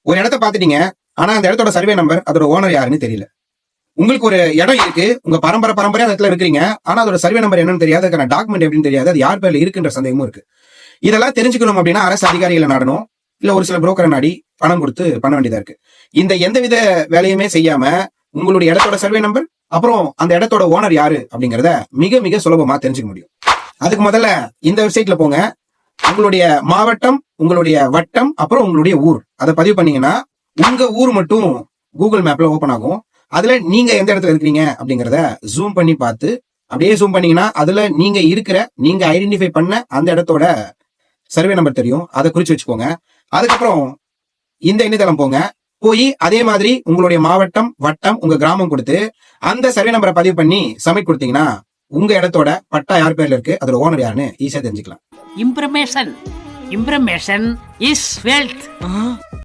ஒரு இடத்த பாத்துட்டீங்க, ஆனா அந்த இடத்தோட சர்வே நம்பர், அதோட ஓனர் யாருன்னு தெரியல. உங்களுக்கு ஒரு இடம் இருக்கு, உங்க பரம்பரையா அந்த இடத்துல இருக்கிறீங்க, ஆனா அதோட சர்வே நம்பர் என்னன்னு தெரியாது, அதுக்கான டாக்குமெண்ட் எப்படின்னு தெரியாது, அது யார் பேர்ல இருக்குன்ற சந்தேகமும் இருக்கு. இதெல்லாம் தெரிஞ்சுக்கணும் அப்படின்னா அரசு அதிகாரிகளை நாடணும், இல்ல ஒரு சில புரோக்கரை நாடி பணம் கொடுத்து பண்ண வேண்டியதா இருக்கு. இந்த எந்தவித வேலையுமே செய்யாம உங்களுடைய இடத்தோட சர்வே நம்பர், அப்புறம் அந்த இடத்தோட ஓனர் யாரு அப்படிங்கறத மிக மிக சுலபமா தெரிஞ்சுக்க முடியும். அதுக்கு முதல்ல இந்த வெப்சைட்ல போங்க, உங்களுடைய மாவட்டம், உங்களுடைய வட்டம், அப்புறம் உங்களுடைய ஊர், அதை பதிவு பண்ணீங்கன்னா உங்க ஊர் மட்டும் கூகுள் மேப்ல ஓபன் ஆகும். அதுல நீங்க எந்த இடத்துல இருக்கீங்க அப்படிங்கறத ஜூம் பண்ணி பார்த்து, அப்படியே ஜூம் பண்ணீங்கன்னா அதுல நீங்க ஐடென்டிஃபை பண்ண அந்த இடத்தோட சர்வே நம்பர் தெரியும். அதை குறிச்சு வச்சுக்கோங்க. அதுக்கப்புறம் இந்த இணையதளம் போங்க, போய் அதே மாதிரி உங்களுடைய மாவட்டம், வட்டம், உங்க கிராமம் கொடுத்து அந்த சர்வே நம்பரை பதிவு பண்ணி சப்மிட் கொடுத்தீங்கன்னா உங்க இடத்தோட பட்டா யார் பேர்ல இருக்கு, அதோட ஓனர் யாருன்னு ஈஸியா தெரிஞ்சுக்கலாம். இம்ப்ரமேஷன் இஸ் வெல்த்.